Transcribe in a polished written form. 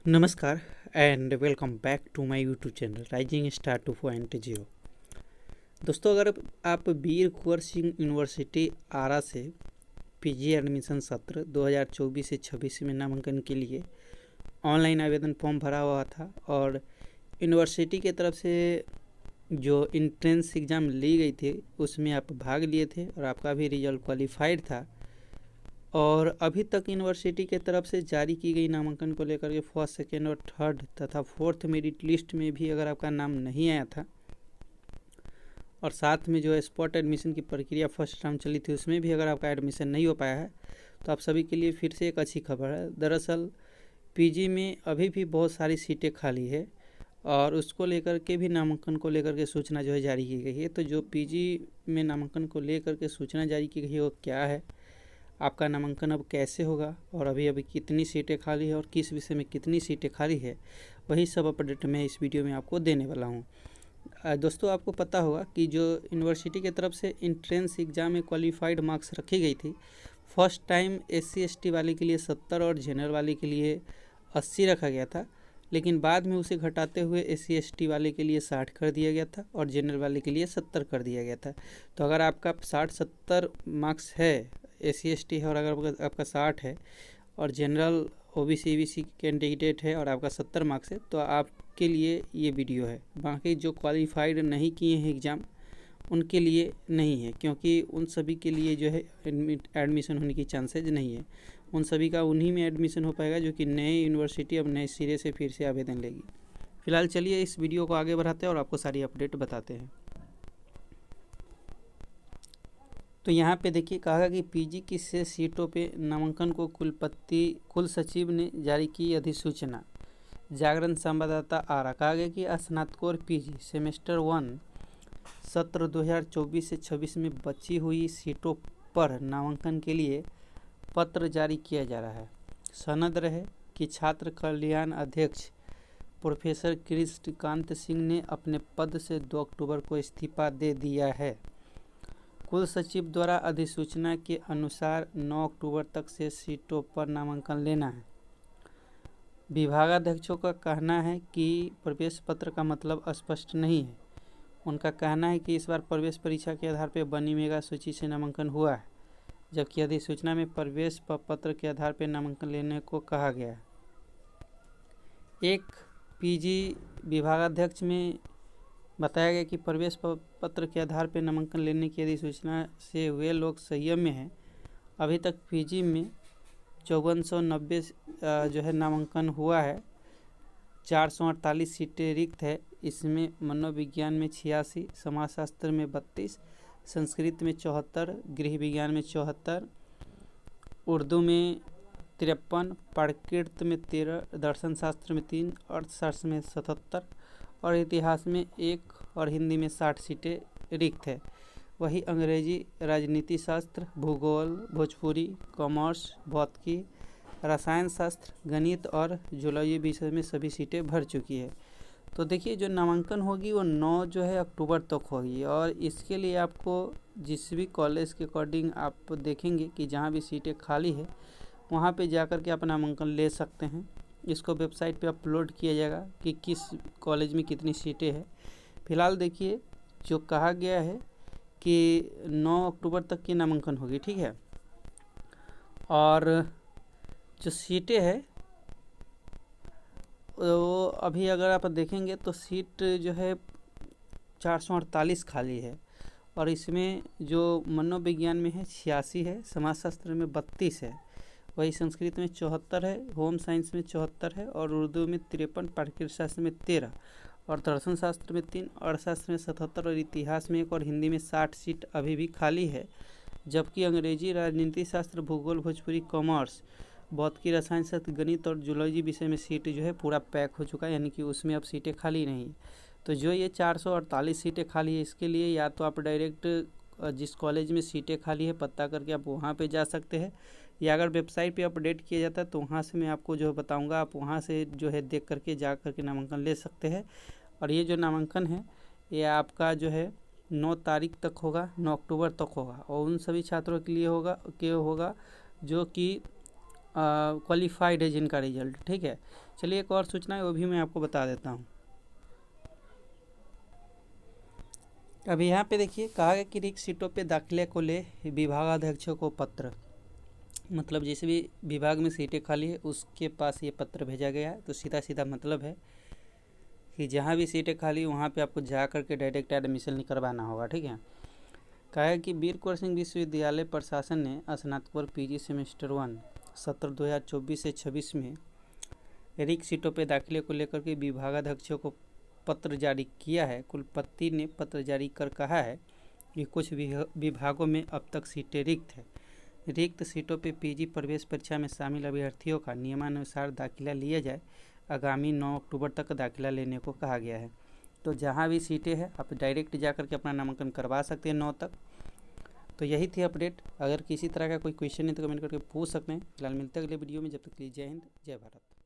नमस्कार and welcome back to my YouTube channel Rising Star 2.0। दोस्तों, अगर आप वीर कुंवर सिंह यूनिवर्सिटी आरा से पीजी एडमिशन सत्र 2024 से 26 में नामांकन के लिए ऑनलाइन आवेदन फॉर्म भरा हुआ था और यूनिवर्सिटी की तरफ से जो इंट्रेंस एग्ज़ाम ली गई थी उसमें आप भाग लिए थे और आपका भी रिजल्ट क्वालिफाइड था। और अभी तक यूनिवर्सिटी के तरफ से जारी की गई नामांकन को लेकर के फर्स्ट, सेकेंड और थर्ड तथा फोर्थ मेरिट लिस्ट में भी अगर आपका नाम नहीं आया था और साथ में जो स्पॉट एडमिशन की प्रक्रिया फर्स्ट राउंड चली थी उसमें भी अगर आपका एडमिशन नहीं हो पाया है तो आप सभी के लिए फिर से एक अच्छी खबर है। दरअसल पीजी में अभी भी बहुत सारी सीटें खाली है और उसको लेकर के भी नामांकन को लेकर के सूचना जो है जारी की गई है। तो जो पीजी में नामांकन को लेकर के सूचना जारी की गई है वो क्या है, आपका नामांकन अब कैसे होगा और अभी कितनी सीटें खाली है और किस विषय में कितनी सीटें खाली है, वही सब अपडेट मैं इस वीडियो में आपको देने वाला हूँ। दोस्तों, आपको पता होगा कि जो यूनिवर्सिटी की तरफ से इंट्रेंस एग्ज़ाम में क्वालिफाइड मार्क्स रखी गई थी, फर्स्ट टाइम SC ST वाले के लिए 70 और जनरल वाले के लिए 80 रखा गया था, लेकिन बाद में उसे घटाते हुए SC ST वाले के लिए 60 कर दिया गया था और जनरल वाले के लिए 70 कर दिया गया था। तो अगर आपका 60-70 मार्क्स है, SC ST है और अगर आपका 60 है और जनरल OBC EBC कैंडिडेट है और आपका 70 मार्क्स है तो आपके लिए ये वीडियो है। बाकी जो क्वालिफाइड नहीं किए हैं एग्ज़ाम उनके लिए नहीं है, क्योंकि उन सभी के लिए जो है एडमिशन होने की चांसेज नहीं है। उन सभी का उन्हीं में एडमिशन हो पाएगा जो कि नए यूनिवर्सिटी अब नए सिरे से फिर से आवेदन लेगी। फिलहाल चलिए इस वीडियो को आगे बढ़ाते हैं और आपको सारी अपडेट बताते हैं। तो यहाँ पे देखिए, कहा कि पीजी की शेष सीटों पे नामांकन को कुल सचिव ने जारी की अधिसूचना। जागरण संवाददाता आरा। कहा गया कि स्नातकोर पीजी सेमेस्टर 1 सत्र 2024 से 26 में बची हुई सीटों पर नामांकन के लिए पत्र जारी किया जा रहा है। सनद रहे कि छात्र कल्याण अध्यक्ष प्रोफेसर कृष्णकांत सिंह ने अपने पद से 2 अक्टूबर को इस्तीफा दे दिया है। कुल सचिव द्वारा अधिसूचना के अनुसार 9 अक्टूबर तक से सीटों पर नामांकन लेना है। विभागाध्यक्षों का कहना है कि प्रवेश पत्र का मतलब स्पष्ट नहीं है। उनका कहना है कि इस बार प्रवेश परीक्षा के आधार पर बनी मेगा सूची से नामांकन हुआ है, जबकि अधिसूचना में प्रवेश पत्र के आधार पर नामांकन लेने को कहा गया है। एक पीजी विभागाध्यक्ष में बताया गया कि प्रवेश पत्र के आधार पर नामांकन लेने की अधिसूचना से वे लोग संयम में हैं। अभी तक पीजी में 5490 जो है नामांकन हुआ है। 448 सीटें रिक्त है। इसमें मनोविज्ञान में 86, समाजशास्त्र में 32, संस्कृत में 74, गृह विज्ञान में 74, उर्दू में 53, प्राकृत में 13, दर्शन शास्त्र में 3, अर्थशास्त्र में 77 और इतिहास में 1 और हिंदी में 60 सीटें रिक्त है। वही अंग्रेजी, राजनीति शास्त्र, भूगोल, भोजपुरी, कॉमर्स, भौतिकी, रसायन शास्त्र, गणित और जूलॉजी विषय में सभी सीटें भर चुकी है। तो देखिए, जो नामांकन होगी वो 9 जो है अक्टूबर तक होगी और इसके लिए आपको जिस भी कॉलेज के अकॉर्डिंग आप देखेंगे कि जहाँ भी सीटें खाली है वहाँ पे जाकर के आप नामांकन ले सकते हैं। इसको वेबसाइट पे अपलोड किया जाएगा कि किस कॉलेज में कितनी सीटें हैं। फिलहाल देखिए, जो कहा गया है कि 9 अक्टूबर तक की नामांकन होगी, ठीक है। और जो सीटें हैं वो अभी अगर आप देखेंगे तो सीट जो है 448 खाली है और इसमें जो मनोविज्ञान में है 86 है, समाजशास्त्र में 32 है, वही संस्कृत में 74 है, होम साइंस में 74 है और उर्दू में 53, प्राकृतिक शास्त्र में 13 और दर्शन शास्त्र में 3, अर्थशास्त्र में 77 और इतिहास में 1 और हिंदी में 60 सीट अभी भी खाली है। जबकि अंग्रेजी, राजनीति शास्त्र, भूगोल, भोजपुरी, कॉमर्स, भौतिकी, रसायन शास्त्र, गणित और जूलॉजी विषय में सीट जो है पूरा पैक हो चुका है, यानी कि उसमें अब सीटें खाली नहीं। तो जो ये 448 सीटें खाली है इसके लिए या तो आप डायरेक्ट जिस कॉलेज में सीटें खाली है पता करके आप वहाँ पे जा सकते हैं, या अगर वेबसाइट पे अपडेट किया जाता है तो वहाँ से मैं आपको जो बताऊँगा, आप वहाँ से जो है देख करके जा करके नामांकन ले सकते हैं। और ये जो नामांकन है ये आपका जो है 9 तारीख तक होगा, 9 अक्टूबर तक होगा और उन सभी छात्रों के लिए होगा जो कि क्वालिफाइड है जिनका रिजल्ट, ठीक है। चलिए एक और सूचना है वो भी मैं आपको बता देता हूँ। अभी यहाँ पे देखिए कहा गया कि रिक्त सीटों पे दाखिले को ले विभागाध्यक्षों को पत्र, मतलब जिस भी विभाग में सीटें खाली है उसके पास ये पत्र भेजा गया है। तो सीधा सीधा मतलब है कि जहाँ भी सीटें खाली वहाँ पे आपको जा करके डायरेक्ट एडमिशन नहीं करवाना होगा, ठीक है। कहा है कि वीर कुंवर सिंह विश्वविद्यालय प्रशासन ने स्नातकोत्तर पीजी सेमेस्टर 1 सत्र 2024 से 26 में रिक्त सीटों पर दाखिले को लेकर के विभागाध्यक्षों को पत्र जारी किया है। कुलपति ने पत्र जारी कर कहा है कि कुछ विभागों में अब तक सीटें रिक्त है। रिक्त सीटों पर पीजी प्रवेश परीक्षा में शामिल अभ्यर्थियों का नियमानुसार दाखिला लिया जाए। आगामी 9 अक्टूबर तक दाखिला लेने को कहा गया है। तो जहाँ भी सीटें हैं आप डायरेक्ट जा करके अपना नामांकन करवा सकते हैं 9 तक। तो यही थी अपडेट। अगर किसी तरह का कोई क्वेश्चन है तो कमेंट करके पूछ सकते हैं। फिलहाल मिलते हैं अगले वीडियो में, जब तक के लिए जय हिंद जय भारत।